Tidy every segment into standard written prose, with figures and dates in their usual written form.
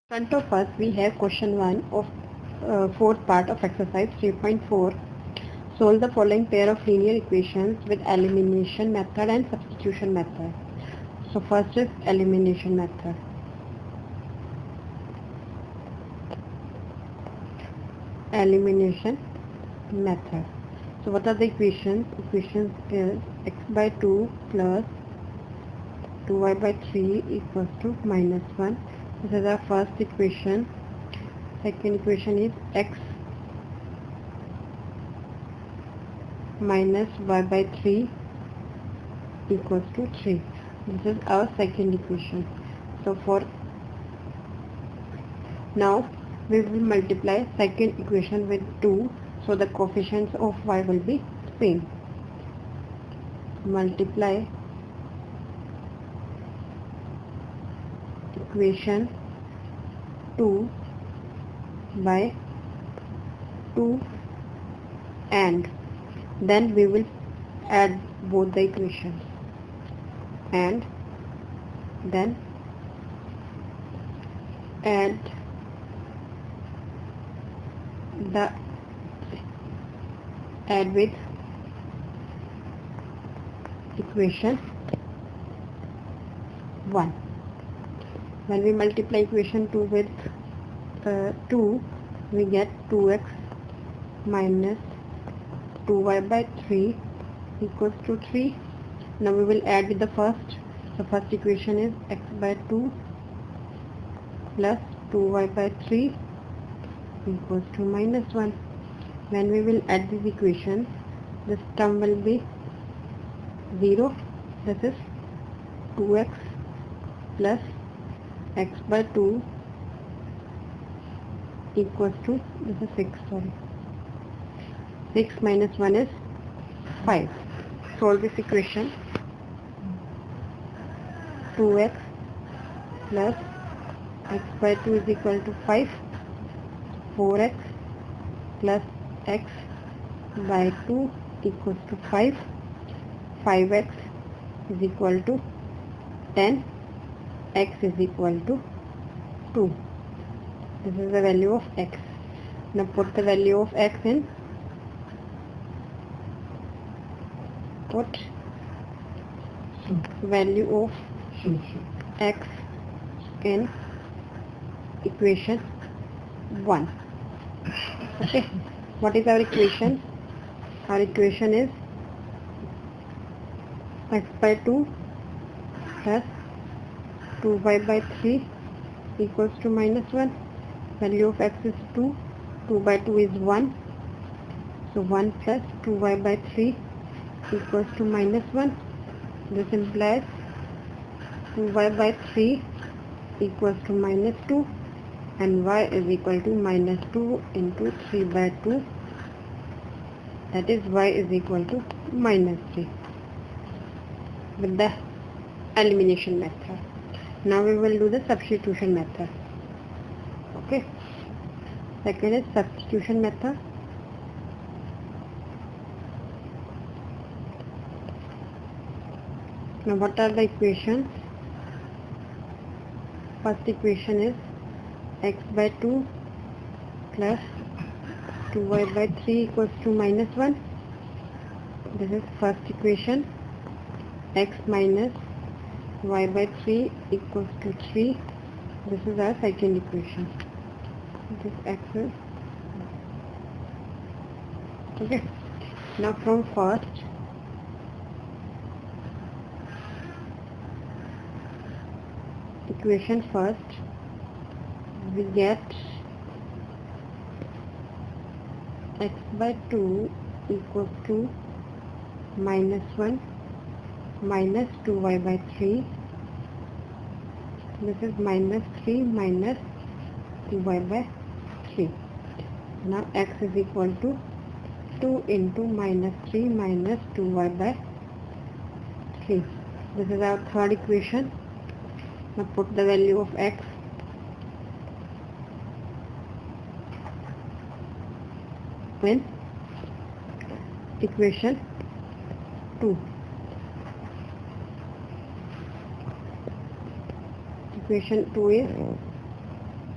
Front of us we have question 1 of fourth part of exercise 3.4. Solve the following pair of linear equations with elimination method and substitution method. So first is elimination method. Elimination method. So what are the equations? Equations is x by 2 plus 2y by 3 equals to minus 1. This is our first equation. Second equation is x minus y by 3 equals to 3. This is our second equation. So for now we will multiply second equation with 2, so the coefficients of y will be same. Multiply equation 2 by 2 and then we will add both the equations and then add with equation 1. When we multiply equation 2 with 2, we get 2x minus 2y by 3 equals to 3. Now we will add with the first. The first equation is x by 2 plus 2y by 3 equals to minus 1. When we will add these equations, this term will be 0. This is 2x plus x by 2 equals to, this is 6, 6 minus 1 is 5. Solve this equation. 2x plus x by 2 is equal to 5. 4x plus x by 2 equals to 5. 5x is equal to 10. X is equal to 2. This is the value of x. Now put the value of x in. Put value of x in equation 1. Okay. What is our equation? Our equation is x by 2 plus 2y by 3 equals to minus 1. Value of x is 2. 2 by 2 is 1. So 1 plus 2y by 3 equals to minus 1. This implies 2y by 3 equals to minus 2 and y is equal to minus 2 into 3 by 2. That is y is equal to minus 3 with the elimination method. Now we will do the substitution method. Okay. Second is substitution method. Now what are the equations? First equation is x by 2 plus 2y by 3 equals to minus 1. This is first equation. X minus y by 3 equals to 3. This is our second equation. This x is okay. Now from first equation we get x by 2 equals to minus 1 minus 2y by 3. This is minus 3 minus 2y by 3. Now x is equal to 2 into minus 3 minus 2y by 3. This is our third equation. Now put the value of x in equation 2. Equation 2 is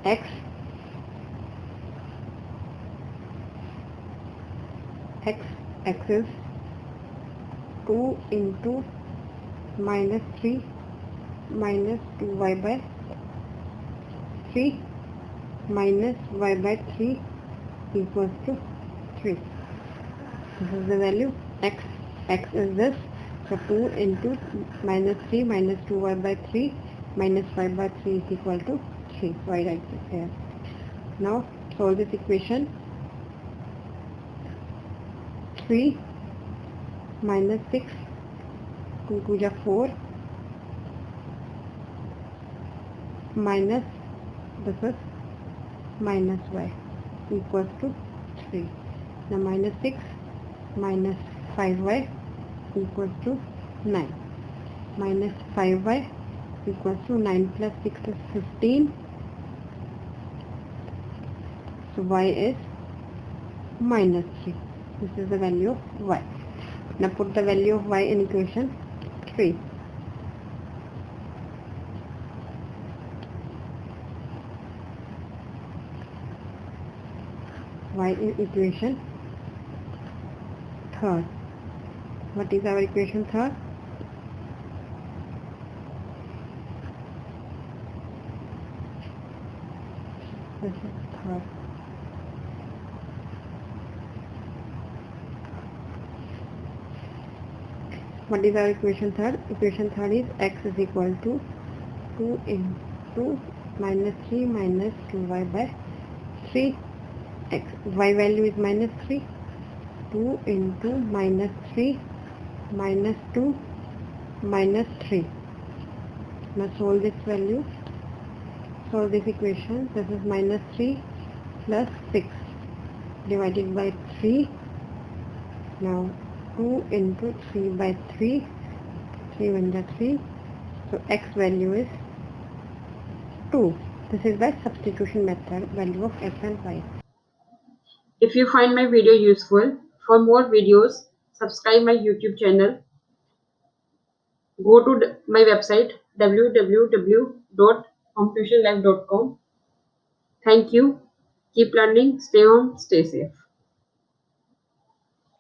x is 2 into minus 3 minus 2y by 3 minus y by 3 equals to 3. This is the value x. X is this. So 2 into minus 3 minus 2y by 3 minus y by 3 is equal to 3. So I write this here. Now solve this equation. 3 minus 6, 2 to the 4 minus this is minus y equals to 3. Now minus 6 minus 5y equals to 9. Minus 5y equals to 9 plus 6 is 15. So y is minus 3. This is the value of y. Now put the value of y in equation 3. Y in equation 3rd. What is our equation 3rd? This is 3rd. What is our equation 3rd? Equation 3rd is x is equal to 2 into minus 3 minus 2y by 3. X, y value is minus 3. 2 into minus 3 minus 2 minus 3. Now solve this value. Solve this equation. This is minus 3 plus 6 divided by 3. Now 2 into 3 by 3. 3 1 is 3. So x value is 2. This is by substitution method, value of x and y. If you find my video useful, for more videos, subscribe my YouTube channel. Go to my website www.hometuitionlive.com. Thank you. Keep learning. Stay home. Stay safe.